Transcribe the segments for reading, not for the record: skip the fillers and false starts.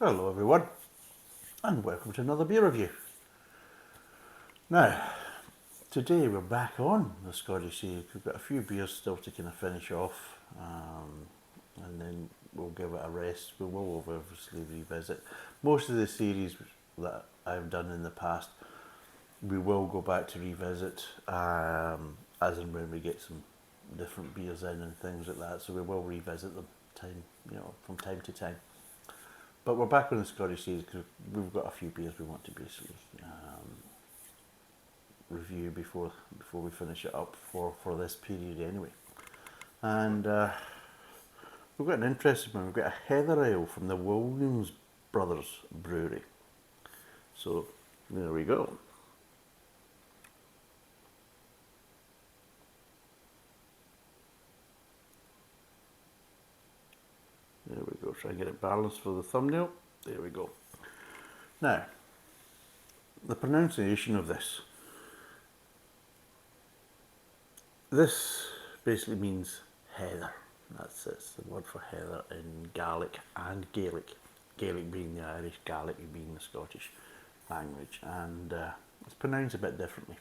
Hello everyone, and welcome to another beer review. Now, today we're back on the Scottish series. We've got a few beers still to kind of finish off, and then we'll give it a rest. We will obviously revisit most of the series that I've done in the past. We will go back to revisit as and when we get some different beers in and things like that. So we will revisit them from time to time. But we're back on the Scottish series because we've got a few beers we want to basically review before we finish it up for this period anyway. And we've got an interesting one. We've got a heather ale from the Williams Brothers Brewery. So there we go. There we go, try and get it balanced for the thumbnail. There we go. Now, the pronunciation of this. This basically means heather. That's it, the word for heather in Gaelic and Gaelic. Gaelic being the Irish, Gaelic being the Scottish language. And it's pronounced a bit differently.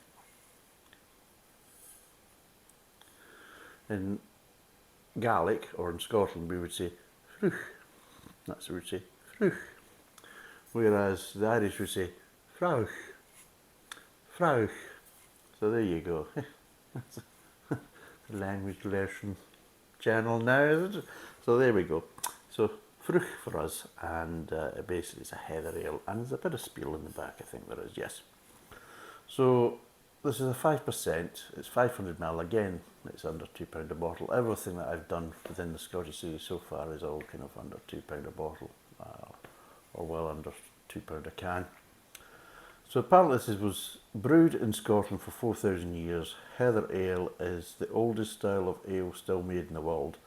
In Gaelic, or in Scotland, we would say Fraoch. That's what we would say, Fraoch. Whereas the Irish would say Fraoch. Fraoch. So there you go. Language lesson channel now, isn't it? So there we go. So Fraoch for us, and basically it's a heather ale, and there's a bit of spiel in the back, I think there is, yes. So this is a 5%, it's 500ml, again it's under £2 a bottle. Everything that I've done within the Scottish series so far is all kind of under £2 a bottle, or well under £2 a can. So apparently this was brewed in Scotland for 4,000 years. Heather ale is the oldest style of ale still made in the world.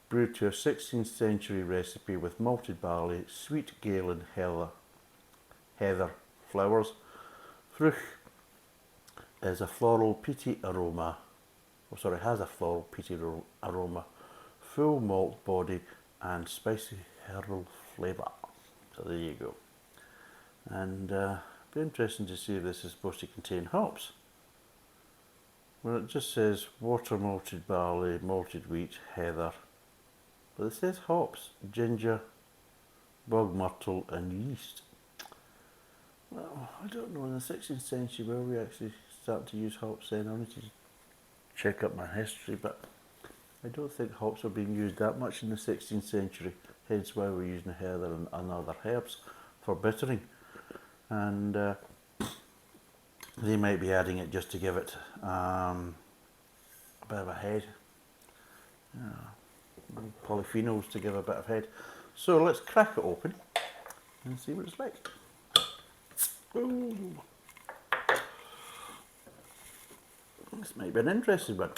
Brewed to a 16th century recipe with malted barley, sweet Galen heather flowers. Fraoch is a floral peaty aroma, has a floral peaty aroma, full malt body and spicy herbal flavour. So there you go. And be interesting to see if this is supposed to contain hops. Well, it just says water, malted barley, malted wheat, heather. But it says hops, ginger, bog myrtle and yeast. Well, I don't know, in the 16th century where we actually start to use hops then. I need to check up my history, but I don't think hops were being used that much in the 16th century, hence why we're using heather and other herbs for bittering. And they might be adding it just to give it a bit of a head. Polyphenols to give a bit of head. So let's crack it open and see what it's like. Ooh. This might be an interesting one.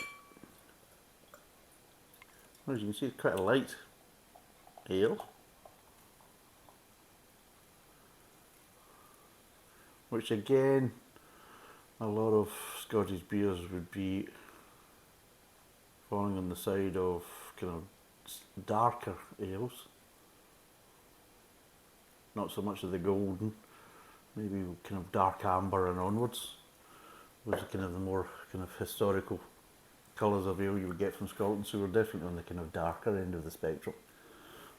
As you can see, it's quite a light ale, which again, a lot of Scottish beers would be falling on the side of kind of darker ales. Not so much of the golden, maybe kind of dark amber and onwards was kind of the more kind of historical colours of ale you would get from Scotland, so we're definitely on the kind of darker end of the spectrum.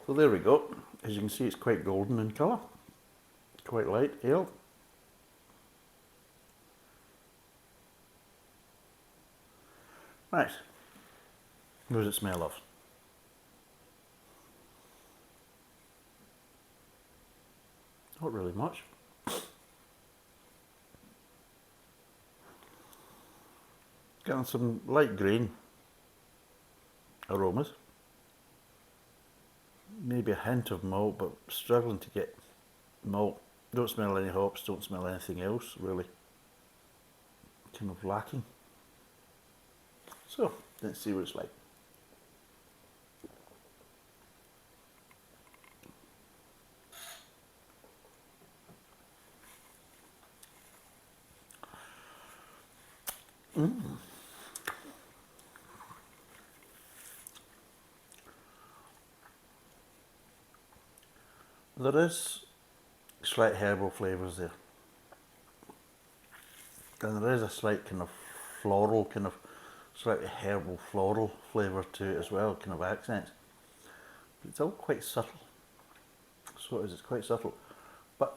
So there we go. As you can see, it's quite golden in colour, quite light ale. Right, what does it smell of? Not really much. Getting some light grain aromas. Maybe a hint of malt, but struggling to get malt. Don't smell any hops, don't smell anything else really. Kind of lacking. So, let's see what it's like. There is slight herbal flavours there. And there is a slight kind of floral, kind of slightly herbal floral flavour to it as well, kind of accents. But it's all quite subtle. So it is, it's quite subtle. But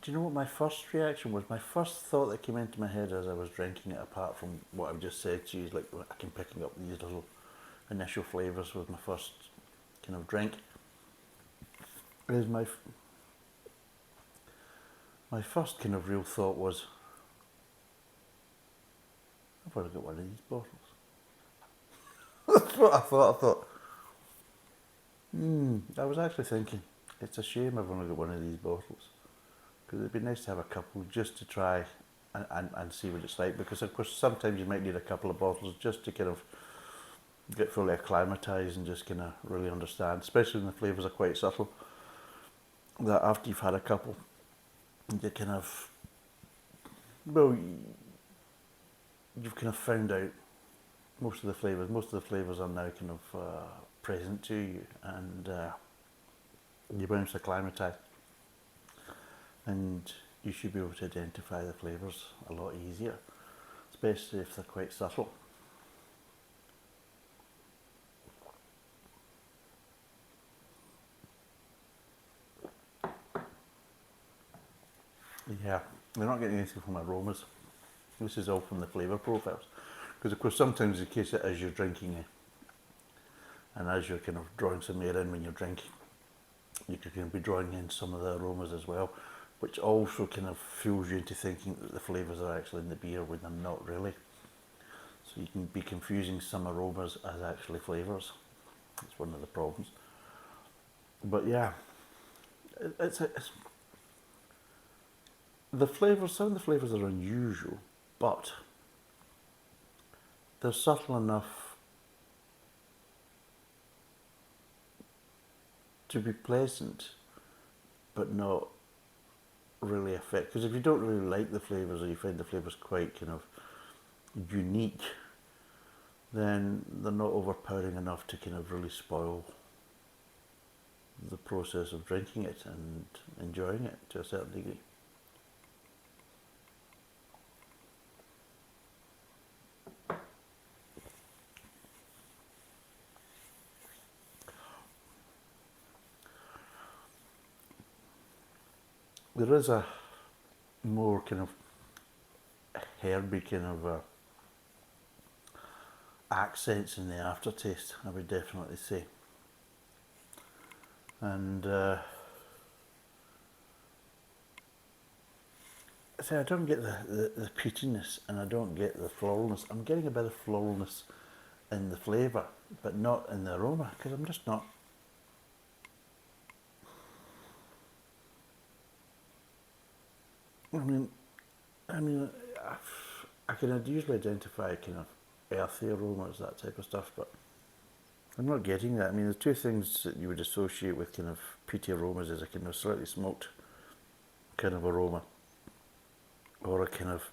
do you know what my first reaction was? My first thought that came into my head as I was drinking it, apart from what I've just said to you, is like I can picking up these little initial flavours with my first kind of drink, is my first kind of real thought was, I've already got one of these bottles. That's what I thought. I was actually thinking, it's a shame I've only got one of these bottles. Because it'd be nice to have a couple just to try and see what it's like. Because of course sometimes you might need a couple of bottles just to kind of get fully acclimatised and just kind of really understand, especially when the flavours are quite subtle, that after you've had a couple, you kind of, well, you've kind of found out most of the flavours. Most of the flavours are now kind of present to you, and you bounce acclimatise, and you should be able to identify the flavours a lot easier, especially if they're quite subtle. Yeah, we're not getting anything from aromas. This is all from the flavour profiles. Because of course sometimes the case that as you're drinking it, and as you're kind of drawing some air in when you're drinking, you can be drawing in some of the aromas as well, which also kind of fools you into thinking that the flavours are actually in the beer when they're not really. So you can be confusing some aromas as actually flavours. That's one of the problems. But yeah, it's the flavours, some of the flavours are unusual, but they're subtle enough to be pleasant, but not really affect. Because if you don't really like the flavours, or you find the flavours quite kind of unique, then they're not overpowering enough to kind of really spoil the process of drinking it and enjoying it to a certain degree. There is a more kind of herby kind of accents in the aftertaste, I would definitely say. And see, I don't get the peatiness, and I don't get the floralness. I'm getting a bit of floralness in the flavour, but not in the aroma, because I'm just not. I mean, I can usually identify kind of earthy aromas, that type of stuff, but I'm not getting that. I mean, the two things that you would associate with kind of peaty aromas is a kind of slightly smoked kind of aroma, or a kind of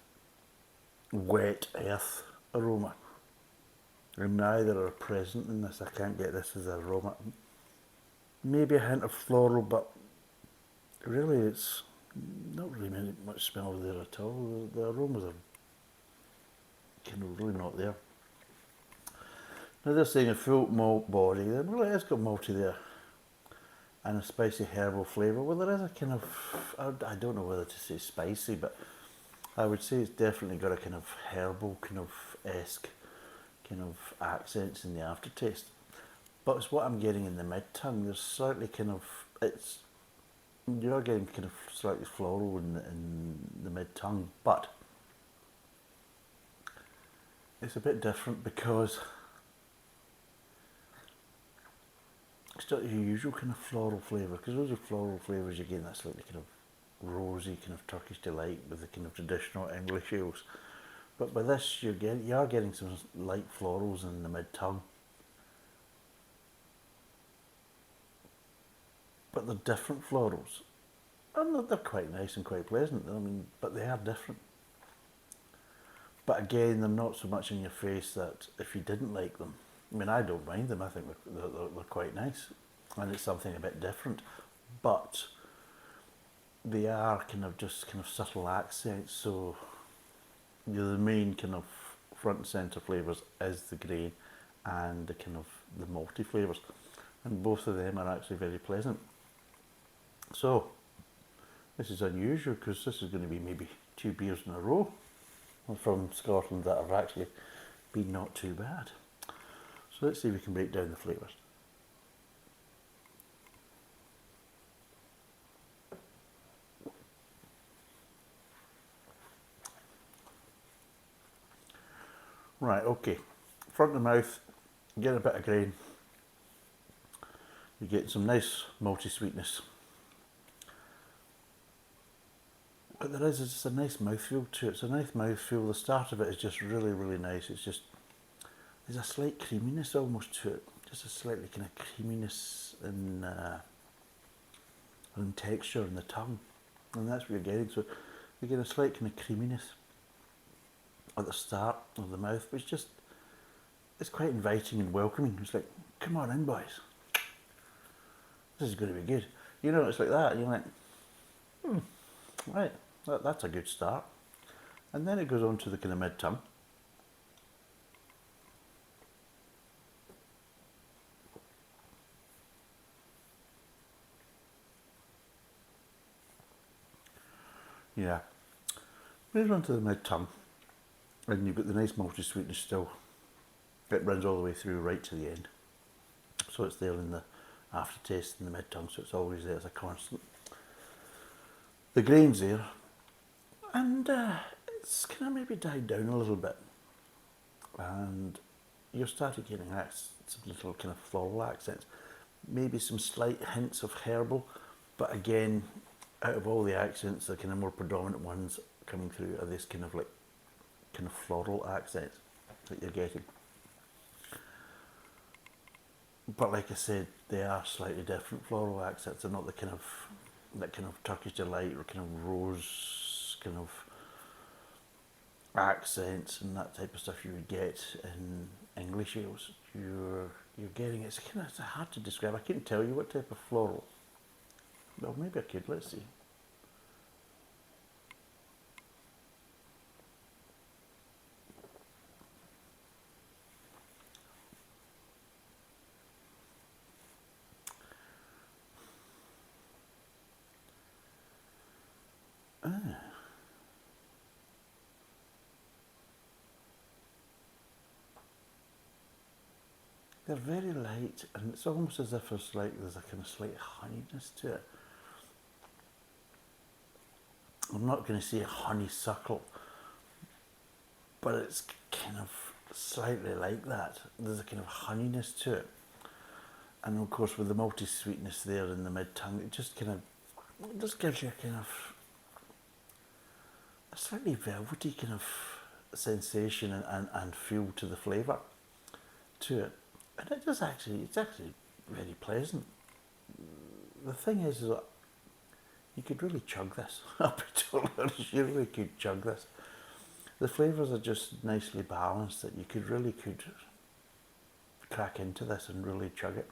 wet earth aroma. And neither are present in this. I can't get this as an aroma. Maybe a hint of floral, but really it's not really much smell there at all. The aromas are kind of really not there. Now they're saying a full malt body, then well, it has got malty there, and a spicy herbal flavour. Well, there is a kind of, I don't know whether to say spicy, but I would say it's definitely got a kind of herbal kind of esque kind of accents in the aftertaste. But it's what I'm getting in the mid-tongue. There's slightly kind of, you're getting kind of slightly floral in the mid-tongue, but it's a bit different because it's not your usual kind of floral flavour, because those are floral flavours you get that slightly kind of rosy kind of Turkish delight with the kind of traditional English ales. But by this you are getting some light florals in the mid-tongue. But they're different florals. And they're quite nice and quite pleasant, I mean, but they are different. But again, they're not so much in your face that if you didn't like them, I mean, I don't mind them, I think they're quite nice. And it's something a bit different. but they are kind of just kind of subtle accents. So the main kind of front and centre flavours is the grain and the kind of the malty flavours, and both of them are actually very pleasant. So this is unusual because this is going to be maybe 2 beers in a row from Scotland that have actually been not too bad. So let's see if we can break down the flavours. Right, okay. Front of the mouth, get a bit of grain. You get some nice malty sweetness. But there is just a nice mouthfeel to it. It's a nice mouthfeel. The start of it is just really, really nice. It's just, there's a slight creaminess almost to it. Just a slightly kind of creaminess in texture in the tongue. And that's what you're getting. So you get a slight kind of creaminess at the start of the mouth, which just, it's quite inviting and welcoming. It's like, come on in, boys. This is going to be good. You know, it's like that. You're like, right, that's a good start. And then it goes on to the kind of mid-tongue. Yeah. Moves on to the mid-tongue. And you've got the nice malty sweetness still. It runs all the way through right to the end. So it's there in the aftertaste in the mid-tongue, so it's always there as a constant. The grain's there, and it's kind of maybe died down a little bit. And you're starting getting some little kind of floral accents. Maybe some slight hints of herbal, but again, out of all the accents, the kind of more predominant ones coming through are this kind of like kind of floral accents that you're getting. But like I said, they are slightly different floral accents. They're not the kind of that kind of Turkish delight or kind of rose kind of accents and that type of stuff you would get in English ales. You're getting, it's kind of, it's hard to describe. I couldn't tell you what type of floral. Well, maybe I could. Let's see. They're very light, and it's almost as if there's a kind of slight honeyness to it. I'm not going to say honeysuckle, but it's kind of slightly like that. There's a kind of honeyness to it. And of course with the malty sweetness there in the mid-tongue, it just gives you a kind of a slightly velvety kind of sensation and feel to the flavour to it. And it's actually very pleasant. The thing is that you could really chug this. I'll be totally honest, you really could chug this. The flavours are just nicely balanced that you could crack into this and really chug it.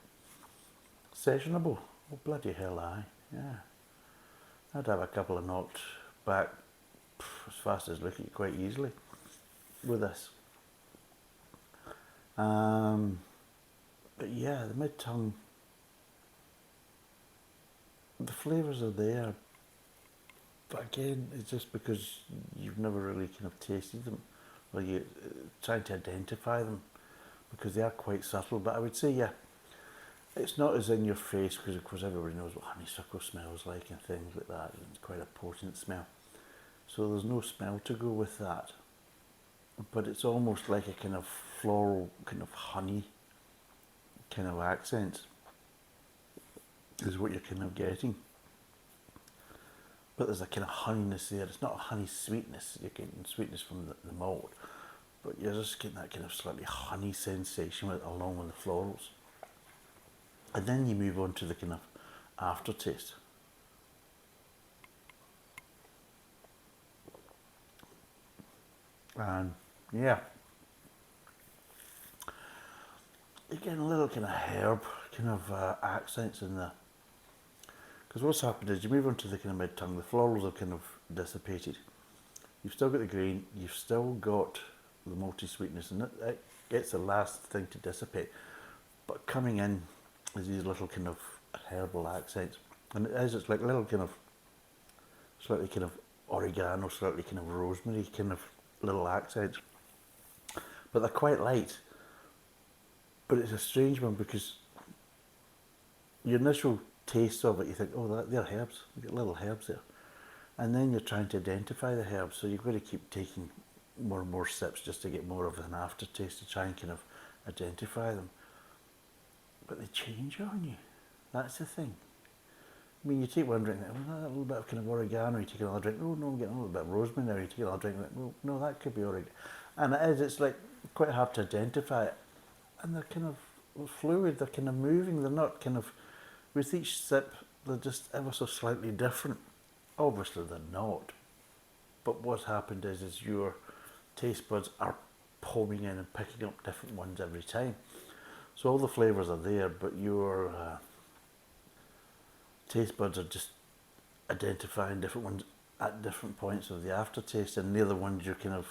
Sessionable? Oh bloody hell aye, yeah. I'd have a couple of knocked back as fast as looking quite easily with this. But yeah, the mid-tongue, the flavours are there, but again, it's just because you've never really kind of tasted them, or you're trying to identify them, because they are quite subtle. But I would say, yeah, it's not as in your face, because of course everybody knows what honeysuckle smells like and things like that, and it's quite a potent smell. So there's no smell to go with that, but it's almost like a kind of floral, kind of honey kind of accent is what you're kind of getting. But there's a kind of honeyness there. It's not a honey sweetness. You're getting sweetness from the malt, but you're just getting that kind of slightly honey sensation along with the florals. And then you move on to the kind of aftertaste. And yeah, you're getting a little kind of herb kind of accents in there. Because what's happened is you move on to the kind of mid-tongue, the florals have kind of dissipated. You've still got the grain, you've still got the malty sweetness, and it gets the last thing to dissipate. But coming in is these little kind of herbal accents. And it's like little kind of, slightly kind of oregano, slightly kind of rosemary kind of little accents. But they're quite light. But it's a strange one because your initial taste of it, you think, oh, they're herbs. You get little herbs there. And then you're trying to identify the herbs, so you've got to keep taking more and more sips just to get more of an aftertaste to try and kind of identify them. But they change on you. That's the thing. I mean, you take one drink, oh, a little bit of kind of oregano, you take another drink, oh no, I'm getting a little bit of rosemary now, you take another drink, well, no, that could be oregano. And it's like quite hard to identify it. And they're kind of fluid, they're kind of moving, they're not kind of, with each sip, they're just ever so slightly different. Obviously they're not. But what's happened is your taste buds are homing in and picking up different ones every time. So all the flavours are there, but your taste buds are just identifying different ones at different points of the aftertaste, and they're the ones you're kind of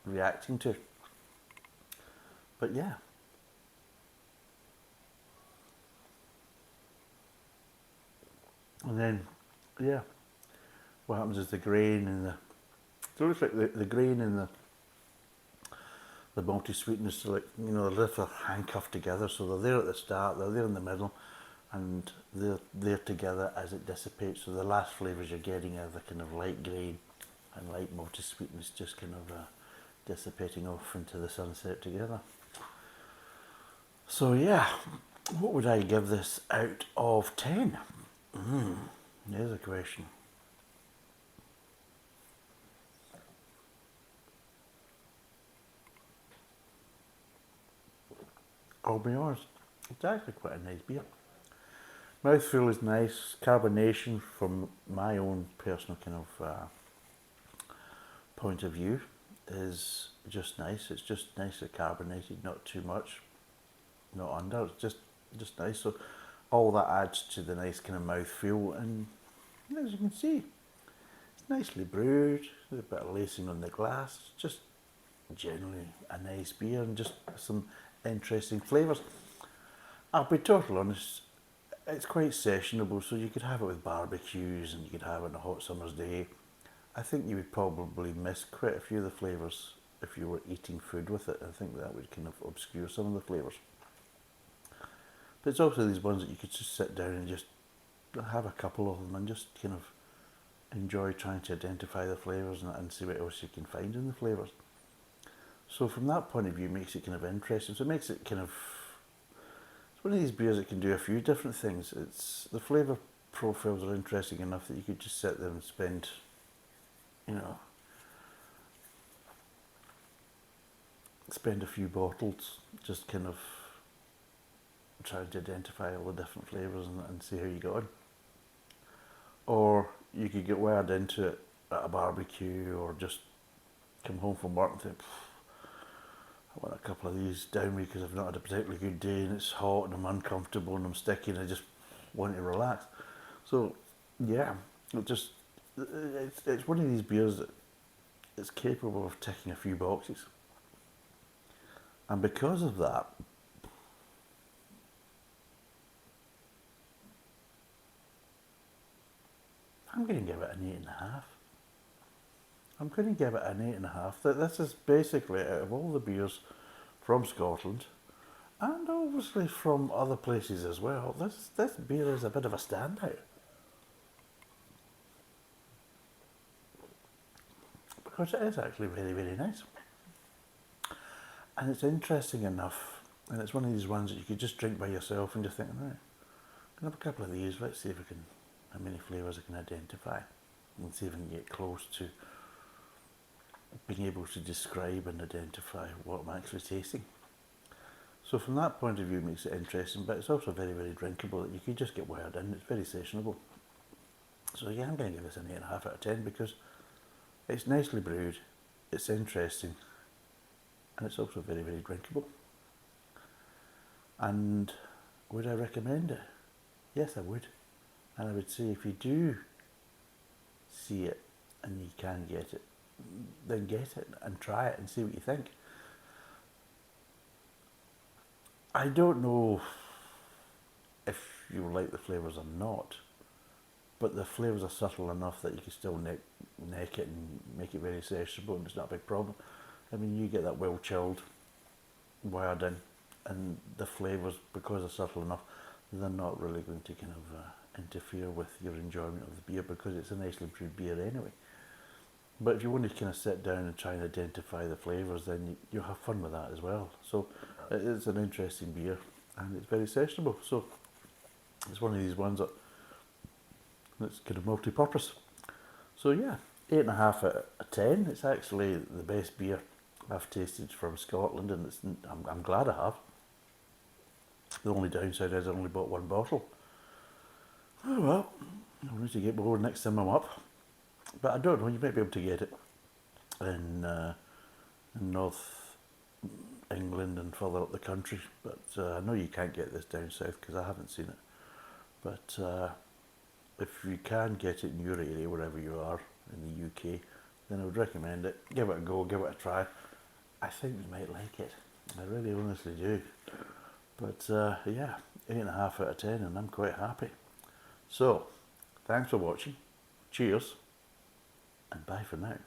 reacting to. But yeah. And then, yeah, what happens is the grain and the, so it looks like the grain and the malty sweetness, like, you know, they're little handcuffed together, so they're there at the start, they're there in the middle, and they're there together as it dissipates. So the last flavours you're getting are the kind of light grain and light malty sweetness just kind of dissipating off into the sunset together. So yeah, what would I give this out of 10? There's a question. I'll be honest, it's actually quite a nice beer. Mouthfeel is nice. Carbonation, from my own personal kind of point of view, is just nice. It's just nicely carbonated, not too much, not under. It's just nice. So all that adds to the nice kind of mouthfeel, and as you can see, it's nicely brewed. There's a bit of lacing on the glass. Just generally a nice beer and just some interesting flavours. I'll be totally honest, it's quite sessionable, so you could have it with barbecues and you could have it on a hot summer's day. I think you would probably miss quite a few of the flavours if you were eating food with it. I think that would kind of obscure some of the flavours. But it's also these ones that you could just sit down and just have a couple of them and just kind of enjoy trying to identify the flavours and see what else you can find in the flavours. So from that point of view, it makes it kind of interesting. So it makes it kind of, it's one of these beers that can do a few different things. It's, the flavour profiles are interesting enough that you could just sit there and spend, you know, spend a few bottles just kind of trying to identify all the different flavours and see how you go on. Or you could get wired into it at a barbecue, or just come home from work and think, I want a couple of these down me because I've not had a particularly good day and it's hot and I'm uncomfortable and I'm sticky and I just want to relax. So yeah, it's one of these beers that is capable of ticking a few boxes. And because of that, I'm going to give it an 8.5. I'm going to give it an 8.5. This is basically, out of all the beers from Scotland, and obviously from other places as well, this beer is a bit of a standout. Because it is actually very, very nice. And it's interesting enough, and it's one of these ones that you could just drink by yourself and just think, right, I'm going to have a couple of these, let's see if we can, how many flavours I can identify, and see if I can get close to being able to describe and identify what I'm actually tasting. So from that point of view, it makes it interesting, but it's also very, very drinkable, that you could just get wired in. It's very sessionable. So yeah, I'm going to give this an 8.5 out of 10 because it's nicely brewed, it's interesting, and it's also very, very drinkable. And would I recommend it? Yes, I would. And I would say if you do see it and you can get it, then get it and try it and see what you think. I don't know if you like the flavours or not, but the flavours are subtle enough that you can still neck it and make it very sessionable, and it's not a big problem. I mean, you get that well chilled, wired in, and the flavours, because they're subtle enough, they're not really going to kind of interfere with your enjoyment of the beer, because it's a nicely brewed beer anyway. But if you want to kind of sit down and try and identify the flavours, then you'll have fun with that as well. So it is an interesting beer, and it's very sessionable. So it's one of these ones that's kind of multi-purpose. So yeah, 8.5 out of 10. It's actually the best beer I've tasted from Scotland, and I'm glad I have. The only downside is I only bought one bottle. Oh well, I'll need to get more next time I'm up. But I don't know, you might be able to get it in North England and further up the country. But I know you can't get this down south because I haven't seen it. But if you can get it in your area, wherever you are in the UK, then I would recommend it. Give it a go, give it a try. I think you might like it. I really honestly do. But yeah, 8.5 out of 10, and I'm quite happy. So, thanks for watching. Cheers, and bye for now.